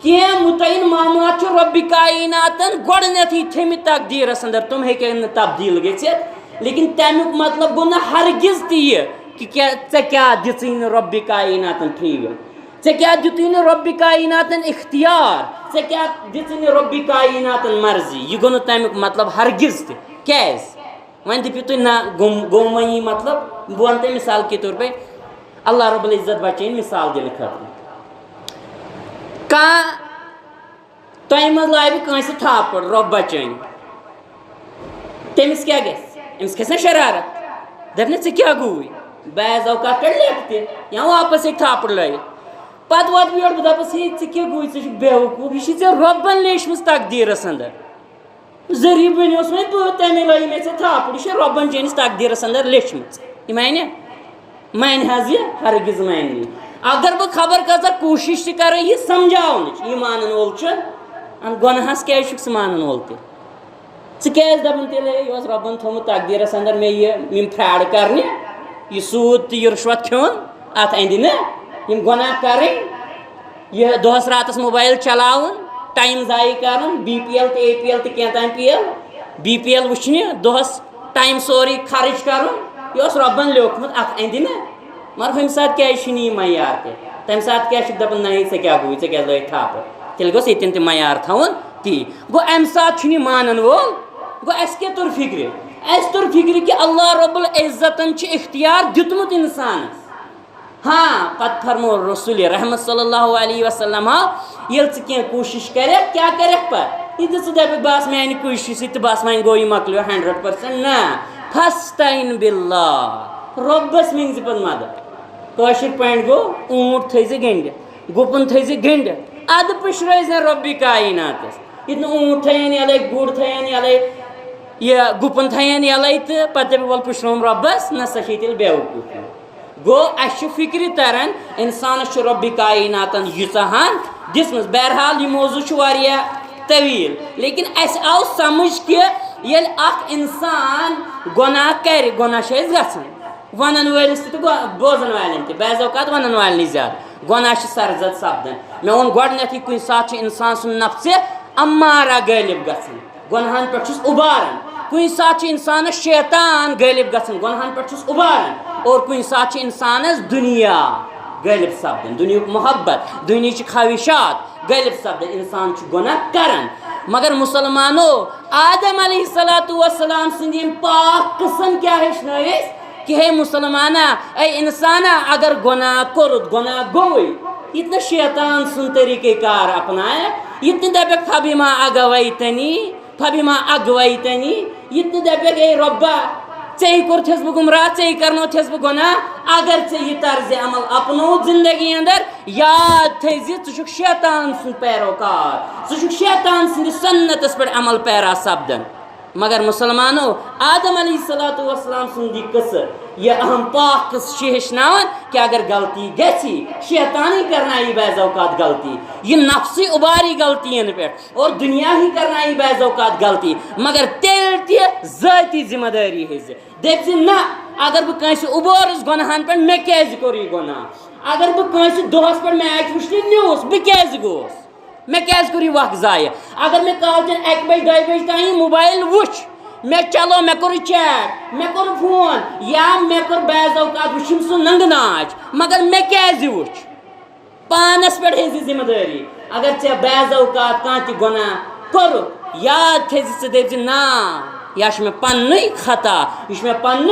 کینٛہہ مُتعین معاملات چھِ رۄبِ کایناتن گۄڈٕنیتھٕے تھٲمٕتۍ تقدیٖرس اندر, تِم ہیٚکن نہٕ تبدیٖل گٔژھِتھ. لیکن تمیُک مطلب گوٚو نہٕ ہرگز تہِ یہِ کہ ژےٚ کیٛاہ دِژٕے نہٕ رۄبِ کایناتن فری وِل, ژےٚ کیٛاہ دِتُے نہٕ رۄبِ کایناتن اختیار, ژےٚ کیٛاہ دِژٕے نہٕ رۄبِ کایناتن مرضی. یہِ گوٚو نہٕ تمیُک مطلب ہرگز تہِ. کیٛازِ وۄنۍ دٔپِو تُہۍ نہ گوٚو وۄنۍ یی مطلب. بہٕ وَنہٕ تۄہہِ مثال کے طور پے اللہ رب العزت بچٲیِن مثال دِنہٕ خٲطرٕ. کانٛہہ تۄہہِ منٛز لاوِ کٲنٛسہِ تھاپڑ رۄب بچٲیِن, تٔمِس کیٛاہ گژھِ؟ أمِس کھسہِ نا شرارت, دَپہِ نا ژےٚ کیٛاہ گوٚوُے, بعض اوقات کَڑِ لیٚکھِ تہِ یا واپس ہیٚکہِ تھاپڑ لٲیِتھ. پتہٕ واتہٕ بہٕ یورٕ بہٕ دَپس ہے ژےٚ کیٛاہ گوٚوُے, ژٕ چھُکھ بیوقوٗف, یہِ چھِ ژےٚ رۄبن لیچھمٕژ تقدیٖرس اندر. ذٔریعہٕ بنیوس وۄنۍ بہٕ, تَمے لٲگۍ مےٚ ژےٚ تھاپڑ, یہِ چھےٚ رۄبن چٲنِس تقدیٖرس اندر لیچھمٕژ. یہِ مانہِ مانہِ حظ یہِ ہرگز مانہِ نہٕ. اگر بہٕ خبر کۭژاہ کوٗشِش تہِ کرٕ یہِ سمجھاونٕچ, یہِ مانن وول چھُ گۄنہس کیٛازِ چھُکھ ژٕ مانن وول تہِ؟ ژٕ کیٛازِ دپان تیٚلہِ یہِ اوس رۄبن تھوٚمُت تقدیٖرس اندر مےٚ یِم فراڈ کرنہِ, یہِ سوٗد تہٕ یہِ رُشوت کھیوٚن, اتھ اندِ نہٕ یِم گۄناہ کرٕنۍ, یہِ دۄہس راتس موبایل چلاوُن, ٹایم ضایع کرُن, بی پی ایل تہٕ اے پی ایل تہٕ کینٛہہ تام P L, B P L وٕچھنہِ, دۄہس ٹایم سورُے خرٕچ کرُن, یہِ اوس رۄبن لیوکھمُت اتھ اندِ نہٕ. مگر ہُمہِ ساتہٕ کیٛازِ چھُنہٕ یہِ معیار تہِ؟ تمہِ ساتہٕ کیٛاہ چھُکھ دپان نہ ژےٚ کیٛاہ گوٚوُے, ژےٚ کیٛازِ لٲگۍ تھاپہٕ؟ تیٚلہِ گوٚژھ ییٚتٮ۪ن تہِ معیار تھاوُن تی. گوٚو امہِ ساتہٕ چھُنہٕ یہِ مانن وول. گوٚو اَسہِ کیٛاہ توٚر فِکرِ؟ اَسہِ توٚر فِکرِ کہِ اللہ رب العزتن چھُ اختیار دیُتمُت اِنسانس. ہاں پتہٕ فرمو رسول رحمت صلی اللہ علیہ وسلم ییٚلہِ ژٕ کینٛہہ کوٗشِش کرکھ کیٛاہ کرکھ پتہٕ؟ یہِ تہِ ژٕ دپکھ بس میانہِ کوٗشِش سۭتۍ تہٕ بس وۄنۍ گوٚو یہِ مۄکلیو 100%. نہ فاستعین باللہ, رۄبس منٛگزِ پتہٕ مدد. کٲشِر پٲٹھۍ گوٚو اوٗنٹ تھٲیزِ گٔنڈِتھ, گُپن تھٲیزِ گٔنڈِتھ, ادٕ پٕشرٲیزٮ۪ن رۄبِ کایناتس. ییٚتہِ نہٕ اوٗنٹ تھٲیِن یَلے, گُر تھٲیِن یَلے, یہِ گُپن تھٲیِن یَلے تہٕ پتہٕ دپہِ وَلہٕ پٕشرووُم رۄبس, نہ سا چھِ تیٚلہِ بیوقوٗفی. گوٚو اَسہِ چھُ فِکرِ تران اِنسانس چھُ رۄبِ کایناتن ییٖژاہ ہن دِژمٕژ. بہرحال یہِ موضوٗع چھُ واریاہ طویٖل, لیکن اَسہِ آو سمجھ کہِ ییٚلہِ اکھ اِنسان گۄناہ کرِ, گۄناہ چھِ أسۍ گژھان, ونن وٲلِس تہِ تہٕ بوزن والٮ۪ن تہِ, بعض اوقات ونن والنٕے زیادٕ. گۄناہ چھِ سرزد سپدان. مےٚ ووٚن گۄڈٕنیتھٕے کُنہِ ساتہٕ چھُ اِنسان سُنٛد نفژِ امارا غٲلب گژھان, گۄنہن پٮ۪ٹھ چھُس اُباران. کُنہِ ساتہٕ چھُ اِنسانس شیطان غٲلب گژھان, گۄنہن پٮ۪ٹھ چھُس اُباران. اور کُنہِ ساتہٕ چھُ اِنسانس دُنیا غٲلب سپدان, دُنیہُک محبت, دُنہِچہِ خواہشات غٲلب سپدان. اِنسان چھُ گۄناہ کران. مگر مُسلمانو آدم علیہ الصلوۃ والسلام سٕنٛدۍ یِم پاک قٕسم کیٛاہ ہیٚچھنٲے أسۍ کہ ہے مُسلمانا, اے اِنسانا, اگر گۄناہ کوٚرُتھ, گۄناہ گوٚوُے, یہِ تہِ نہٕ شیطان سُنٛد طٔریٖقے کار اپنایکھ, یہِ تہِ نہٕ دپکھ فبما اغویتنی, فبما اغویتنی, یہِ تہِ نہٕ دپکھ اے رۄبا ژےٚ کوٚرتھس بہٕ گُمراہ, ژےٚ کرنوتھس بہٕ گۄناہ. اگر ژےٚ یہِ طرزِ عمل اپنووُتھ زندگی اندر, یاد تھٲیزِ ژٕ چھُکھ شیطان سُنٛد پیروکار, ژٕ چھُکھ شیطان سٕنٛدِس سنتس پٮ۪ٹھ عمل پیرا سپدان. مگر مُسلمانو آدم علیہ الصلوۃ والسلام سُنٛد یہِ قٕصہٕ, یہِ اہم پاک قٕصہٕ چھِ ہیٚچھناوان کہ اگر غلطی گژھِ, شیطانٕے کرنایی بعض اوقات غلطی, یہِ نفسٕے اُباری غلطین پٮ۪ٹھ, اور دُنیا ہی کرنایی بعض اوقات غلطی, مگر تیٚلہِ تہِ ذٲتی ذمہ دٲری ہیٚزِ. دٔپۍ زِ نہ, اگر بہٕ کٲنٛسہِ اُبورُس گۄنہن پٮ۪ٹھ, مےٚ کیٛازِ کوٚر یہِ گۄناہ. اگر بہٕ کٲنٛسہِ دۄہس پٮ۪ٹھ میچ وٕچھنہِ نِوُس, بہٕ کیٛازِ گوٚوُس, مےٚ کیٛازِ کوٚر یہِ وق ضایع. اگر مےٚ کالچن 1 بجہِ 2 بجہِ تام یہِ موبایل وٕچھ, میں چلو میں کور چیٹ میں کور فون یا میں کور بعض اوقات وچھم سہ ننگ ناچ مگر میں کیازِ وچھ پانس پہ ذمہ داری اگر ے بعض اوقات کھانا تہ گناہ کور یاد تھے ژٕ نا یہ میں پن خطا یہ پن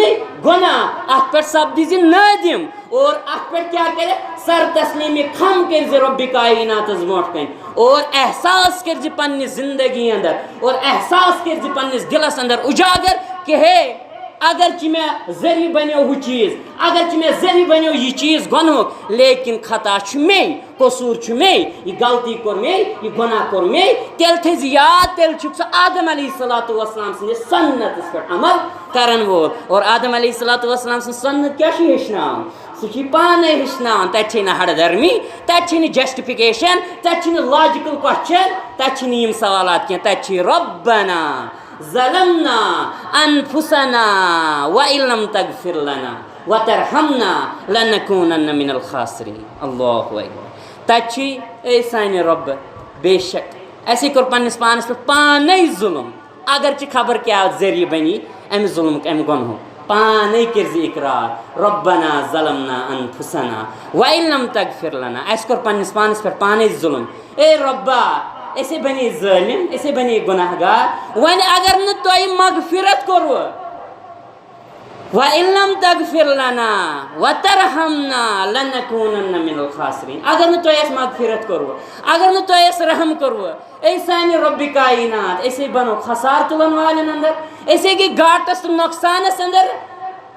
گناہ ات پہ سپدی نادم اور ات پہ کیا کرے سر تسلیمی خم کر رب کائنات برونٹ کن اور احساس کر پنہ زندگی اندر اور احساس کر پنس دلس اندر اجاگر کہ ہے اگرچہ میں ذریعہ بنو وہ چیز اگرچہ میں ذریعہ بنو یہ چیز گنہک لیکن خطا مے قصور مے یہ غلطی کور مے یہ گناہ کور مے تیل تھز یاد تیل چھک سہ آدم علیہ الصلوۃ والسلام سندس سنتس پہ عمل کرن وول اور آدم علیہ الصلوۃ والسلام سن سنت کیا ہیچناون سہ پانے ہیچناون تتہ ہڑ درمی تتہ جسٹفکیشن تتہ لاجیکل کوسچن تتہ یم سوالات کی تتہ ربنا ظلمنا انفسنا وان لم تغفر لنا وترحمنا لنكونن من الخاسرين اللہ اکبر تتہ اے سانہ رب بے شک اسی کور پنس پانس پہ پانے ظلم اگرچہ خبر کیا ذریعہ بنی ام ظلم ام گنہ پانے کرز اقرار ربنا ظلمنا انفسنا وان لم تغفر لنا اس کور پنس پانس پہ پانے ظلم اے ربا اسے بنی ظالم اسے بنی گناہ گار ون اگر نہ تھی مغفرت کرو وَإِن لَمْ تَغْفِرْ لَنَا وَتَرْحَمْنَا لَنَكُونَنَّ مِنَ الْخَاسِرِينَ اگر نہ تھی مغفرت کرو اگر نہ تھی رحم کرو اے سانہ رب کائنات اسے بنو خسار تلن والن اندر اسے گئی گاٹس تو نقصانس اندر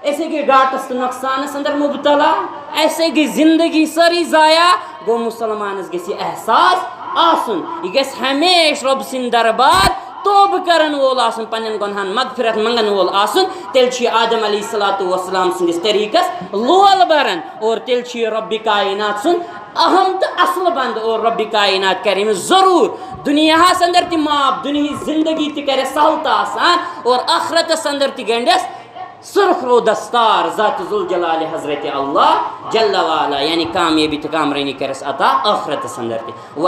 اسے گئی گاٹس تو نقصانس اندر مبتلا ایسے گئی زندگی ساری ضائع گو مسلمانس گژھِ احساس آسن یہ گژھِ ہمیشہ رب سٕنٛدِ دربار توبہ کرن وول آسن پنن گنہن مغفرت منگن وول آسن تیل چھ آدم علیہ الصلوۃ والسلام سندس طریقس لول برن اور تیل چھ رب کائنات سن اہم تو اصل بند اور رب کائنات کرے ضرور دنیاہس اندر تہ معاف دنیا زندگی تہ کرے سہل تو آسان اور آخرتس اندر تہ گنڈس سرخ رو دستار ذات ذوالجلال حضرت اللہ جل وعلا یعنی کامیابی تو کامرانی کرس عطا آخرتس اندر تہ